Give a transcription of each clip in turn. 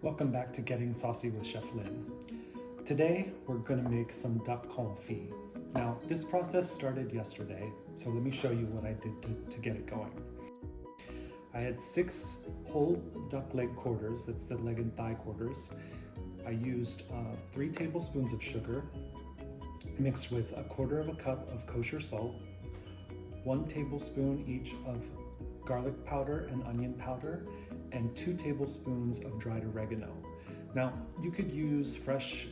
Welcome back to Getting Saucy with Chef Lynn. Today we're going to make some duck confit. Now this process started yesterday, so let me show you what I did to get it going. I had 6 whole duck leg quarters, that's the leg and thigh quarters. I used 3 tablespoons of sugar mixed with 1/4 cup of kosher salt, 1 tablespoon each of garlic powder and onion powder, and 2 tablespoons of dried oregano. Now, you could use fresh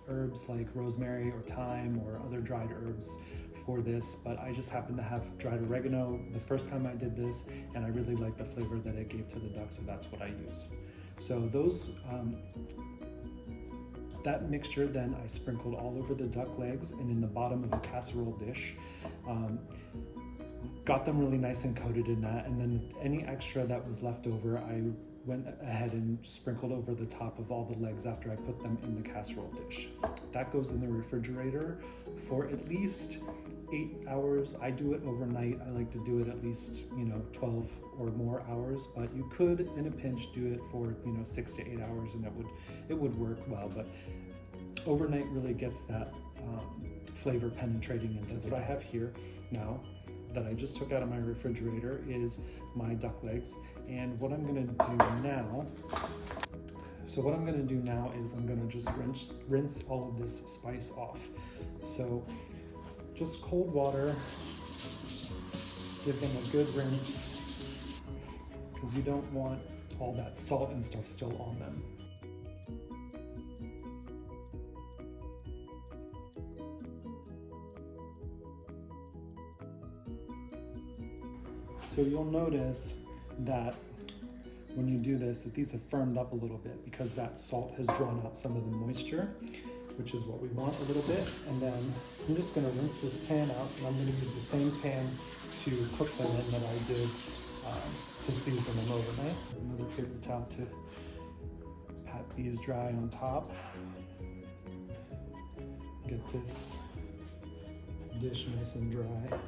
herbs like rosemary or thyme or other dried herbs for this, but I just happen to have dried oregano the first time I did this, and I really like the flavor that it gave to the duck, so that's what I use. So that mixture then I sprinkled all over the duck legs and in the bottom of a casserole dish. Got them really nice and coated in that, and then any extra that was left over I went ahead and sprinkled over the top of all the legs after I put them in the casserole dish. That goes in the refrigerator for at least 8 hours. I do it overnight. I like to do it at least 12 or more hours, but you could in a pinch do it for 6 to 8 hours and it would work well, but overnight really gets that flavor penetrating into it. That's what I have here now that I just took out of my refrigerator is my duck legs. And what I'm gonna do now, is I'm gonna just rinse all of this spice off. So just cold water, give them a good rinse, because you don't want all that salt and stuff still on them. So you'll notice that when you do this, that these have firmed up a little bit because that salt has drawn out some of the moisture, which is what we want a little bit. And then I'm just gonna rinse this pan out, and I'm gonna use the same pan to cook them in that I did to season them overnight. Another paper towel to pat these dry on top. Get this dish nice and dry.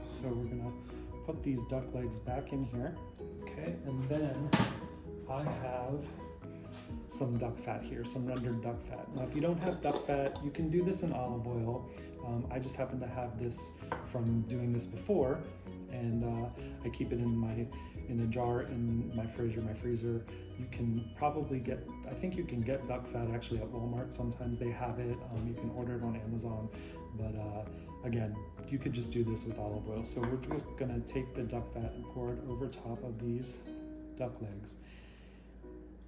So we're gonna put these duck legs back in here, okay? And then I have some duck fat here, some rendered duck fat. Now, if you don't have duck fat, you can do this in olive oil. I just happen to have this from doing this before, and I keep it in a jar in my fridge or my freezer. You can probably get, I think you can get duck fat actually at Walmart. Sometimes they have it. You can order it on Amazon, but again, you could just do this with olive oil. So we're just gonna take the duck fat and pour it over top of these duck legs.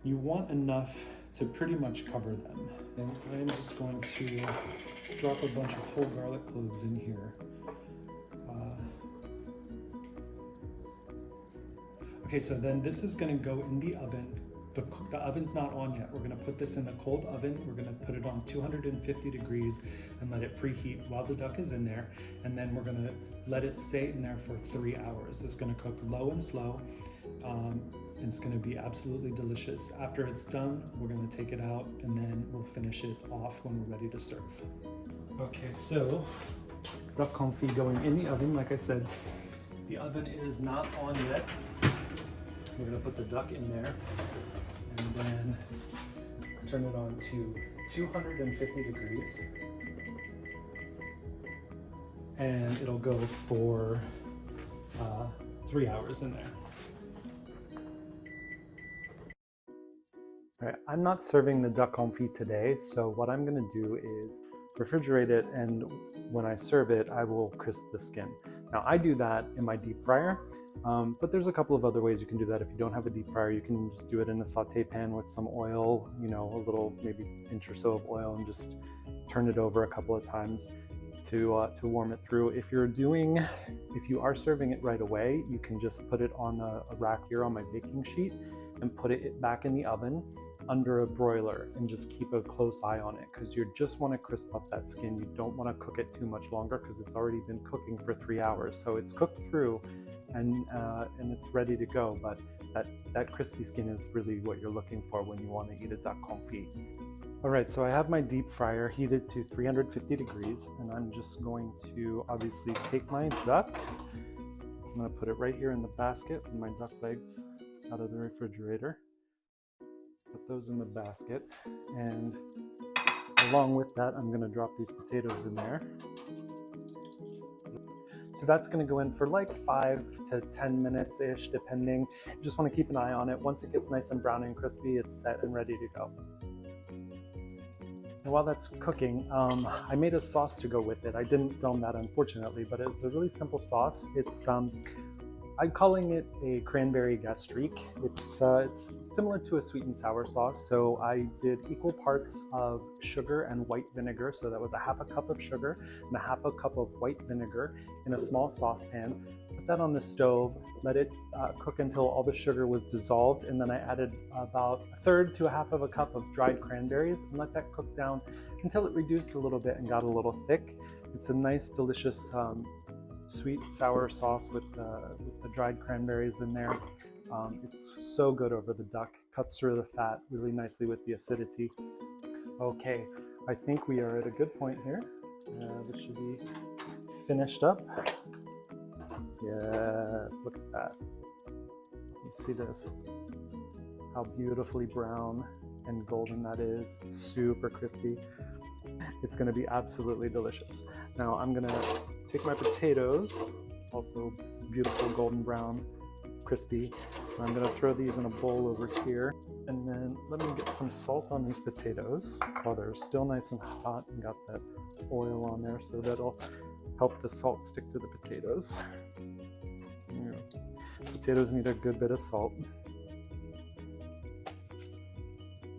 You want enough to pretty much cover them. And I'm just going to drop a bunch of whole garlic cloves in here. Okay, so then this is gonna go in the oven. The oven's not on yet. We're gonna put this in the cold oven. We're gonna put it on 250 degrees and let it preheat while the duck is in there. And then we're gonna let it stay in there for 3 hours. It's gonna cook low and slow. It's gonna be absolutely delicious. After it's done, we're gonna take it out and then we'll finish it off when we're ready to serve. Okay, so duck confit going in the oven. Like I said, the oven is not on yet. We're gonna put the duck in there and then turn it on to 250 degrees. And it'll go for 3 hours in there. All right, I'm not serving the duck confit today, so what I'm gonna do is refrigerate it, and when I serve it, I will crisp the skin. Now I do that in my deep fryer, but there's a couple of other ways you can do that. If you don't have a deep fryer, you can just do it in a saute pan with some oil, a little maybe inch or so of oil, and just turn it over a couple of times to warm it through. If you are serving it right away, you can just put it on a rack here on my baking sheet and put it back in the oven under a broiler and just keep a close eye on it, because you just want to crisp up that skin. You don't want to cook it too much longer because it's already been cooking for 3 hours. So it's cooked through and it's ready to go, but that crispy skin is really what you're looking for when you want to eat a duck confit. All right, so I have my deep fryer heated to 350 degrees, and I'm just going to obviously take my duck. I'm going to put it right here in the basket with my duck legs out of the refrigerator. put those in the basket, and along with that, I'm going to drop these potatoes in there. So that's going to go in for like 5 to 10 minutes-ish, depending. You just want to keep an eye on it. Once it gets nice and brown and crispy, it's set and ready to go. And while that's cooking, I made a sauce to go with it. I didn't film that, unfortunately, but it's a really simple sauce. It's I'm calling it a cranberry gastrique. It's similar to a sweet and sour sauce. So I did equal parts of sugar and white vinegar. So that was a half a cup of sugar and a half a cup of white vinegar in a small saucepan. Put that on the stove, let it cook until all the sugar was dissolved. And then I added about 1/3 to a half of a cup of dried cranberries and let that cook down until it reduced a little bit and got a little thick. It's a nice, delicious sweet sour sauce with the dried cranberries in there. It's so good over the duck. Cuts through the fat really nicely with the acidity. Okay, I think we are at a good point here. This should be finished up. Yes, look at that. You see this? How beautifully brown and golden that is. Super crispy. It's going to be absolutely delicious. Now I'm going to take my potatoes, also beautiful golden brown, crispy. I'm going to throw these in a bowl over here, and then let me get some salt on these potatoes while they're still nice and hot and got that oil on there, so that'll help the salt stick to the potatoes. Potatoes need a good bit of salt.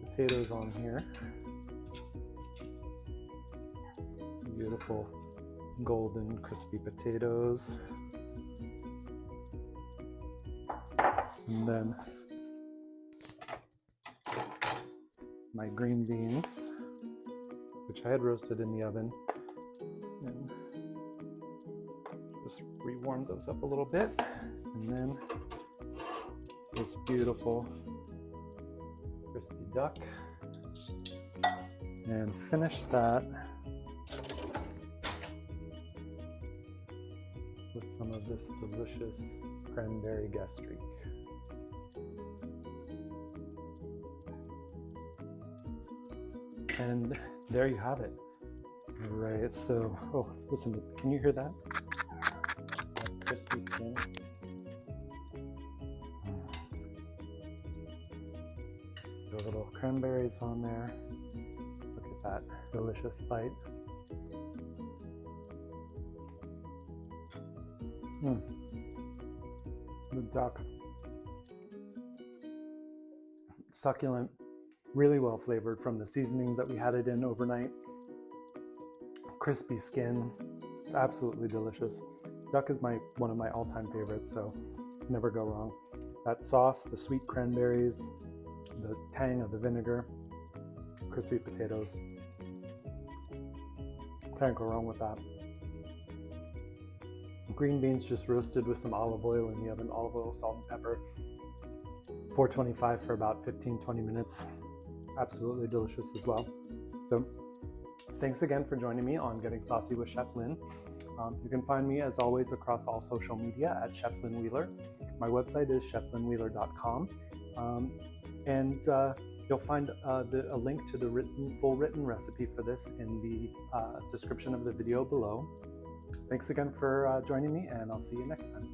Potatoes on here. Beautiful golden crispy potatoes. And then my green beans, which I had roasted in the oven, and just rewarmed those up a little bit. And then this beautiful crispy duck, and finish that with some of this delicious cranberry gastrique. And there you have it. All right, so, oh, listen, can you hear that? That crispy skin. The little cranberries on there. Look at that delicious bite. The duck, succulent, really well flavored from the seasonings that we had it in overnight. Crispy skin, it's absolutely delicious. Duck is one of my all-time favorites, so never go wrong. That sauce, the sweet cranberries, the tang of the vinegar, crispy potatoes. Can't go wrong with that. Green beans just roasted with some olive oil in the oven, olive oil, salt, and pepper. 425 for about 15-20 minutes. Absolutely delicious as well. So thanks again for joining me on Getting Saucy with Chef Lynn. You can find me as always across all social media at Chef Lynn Wheeler. My website is cheflynnwheeler.com. And you'll find a link to the full written recipe for this in the description of the video below. Thanks again for joining me, and I'll see you next time.